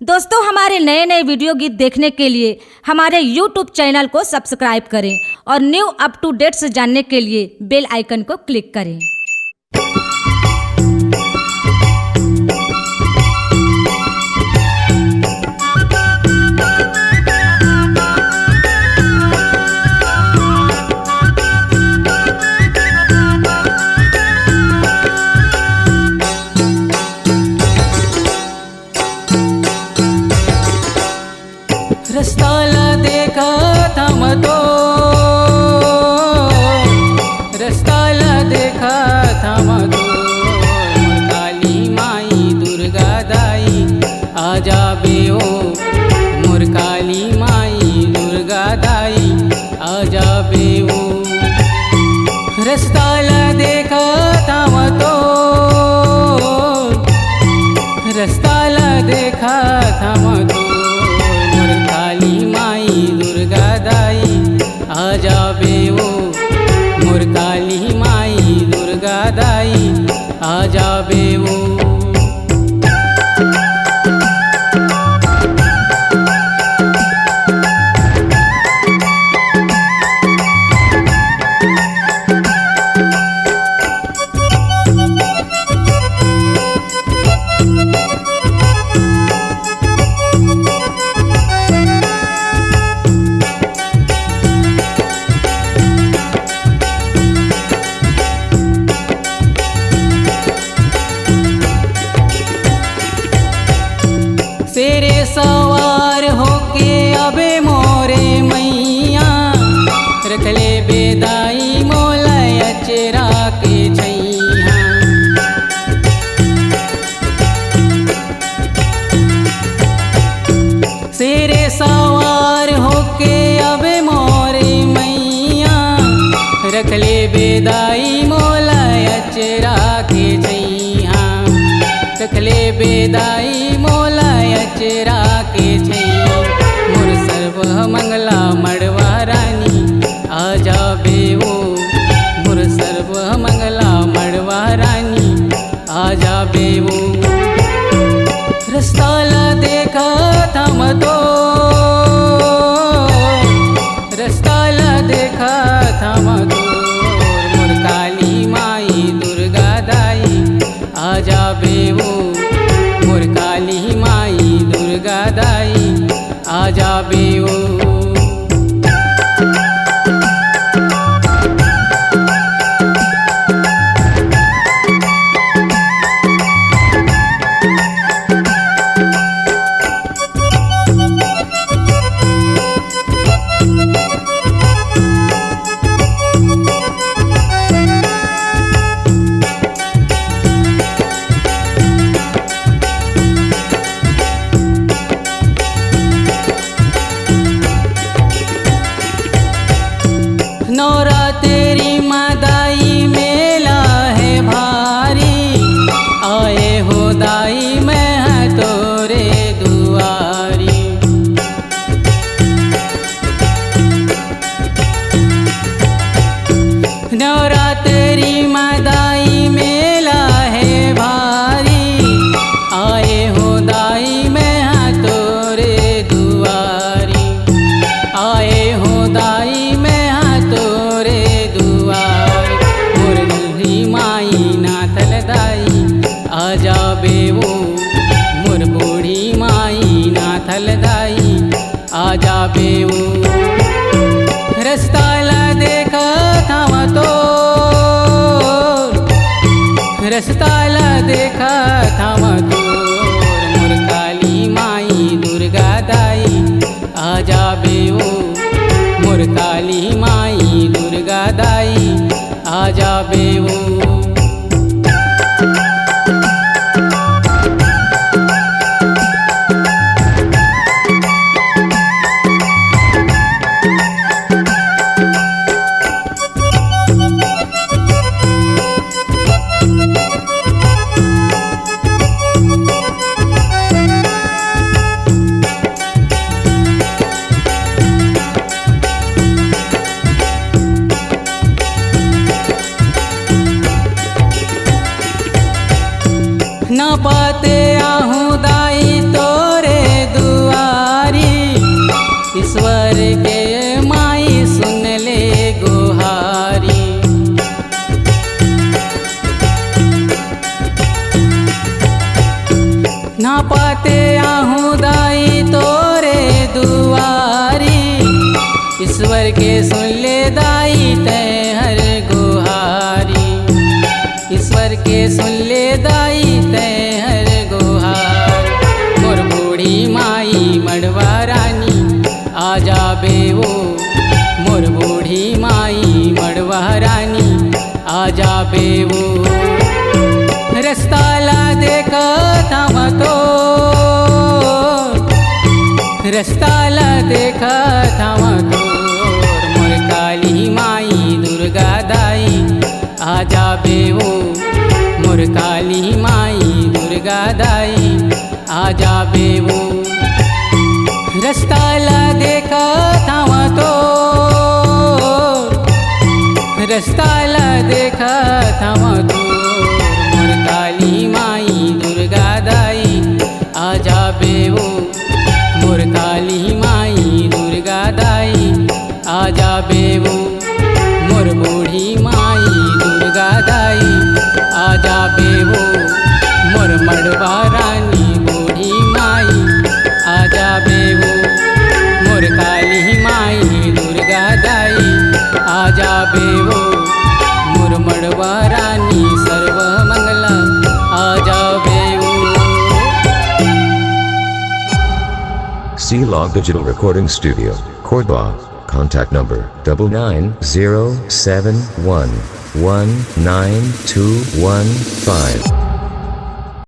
दोस्तों, हमारे नए नए वीडियो गीत देखने के लिए हमारे YouTube चैनल को सब्सक्राइब करें और न्यू अप टू डेट्स जानने के लिए बेल आइकन को क्लिक करें। रस्ताला देखा थांब तो, रस्ताला देखा थांब तो, काली माई दुर्गा दाई आजा बेओ, मोर काली माई दुर्गा दाई आजा बेओ। रस्ताला देखा थांब तो, रस्ताला देखा थांब तो, काली माई दुर्गा दाई आजा बेओ, मोर काली माई दुर्गा दाई आजा बेओ। तेरे सवार होके अबे मोरे मैया, रख ले बेदाई मोला अचरा के छैया। तेरे सवार होके अबे मोरे मैया, रख ले बेदाई मोला अचरा के छैया। रख ले बेदाई मोला अचरा के छैया। मोर सर्व मंगला मड़वा रानी आजा बेओ, मोर सर्व मंगला मड़वा रानी आजा बेओ। रस्ताला देखा थांब तो, रस्ताला देखा थांब तो, मोर काली माई दुर्गा दाई आजा बेओ, मोर काली माई दुर्गा दाई आजा बेओ। नौरा तेरी मादाई मेला है भारी, आए हो दाई मैं तोरे दुआरी। नौरा तेरी मादाई मेला है भारी, आए हो दाई मैं तोरे दुआरी। आए हो दाई तोरे दुआर, मोर बूढ़ी माई नाथल दाई आजा बेओ, मोर बूढ़ी माई नाथल दाई आजा बेओ। रस्ताला देखा थांब तो, रस्ताला देखा थांब तो, मोर काली माई दुर्गा दाई आजा बेओ, मोर काली माई दुर्गा दाई आजा बेओ। न पाते आहूँ दाई तोरे आहूँ दाई तोरे दुआरी, ईश्वर के सुन ले दाई तैं हर गुहारी, ईश्वर के सुन ले दाई तैं हर गुहार। मोर बूढ़ी माई मड़वा रानी आजा बेवो, मोर बूढ़ी माई मड़वा रानी आजा बेवो। रस्ता ला देखा थाम तो, रस्ता ला देखा थाम तो, मोर काली माई दुर्गा दाई आजा बेवो, मोर काली माई दुर्गा दाई आजा बेवो। रस्ता ला देखा थाम तो, रस्ता ला देखा थाम तो, मोर काली माई दुर्गा दाई आजा बेवो, मोर काली माई दुर्गा दाई आजा बेवो। मोर बूढ़ी माई दुर्गा दाई आजा बेवो, मोर मड़वा रानी बूढ़ी माई आजा बेवो, मोर काली माई दुर्गा दाई आजा बेवो, मोर मड़वा रानी सर्व मंगला आजा बेवो। C-Log Digital Recording Studio, Cordoba. Contact number 9907119215.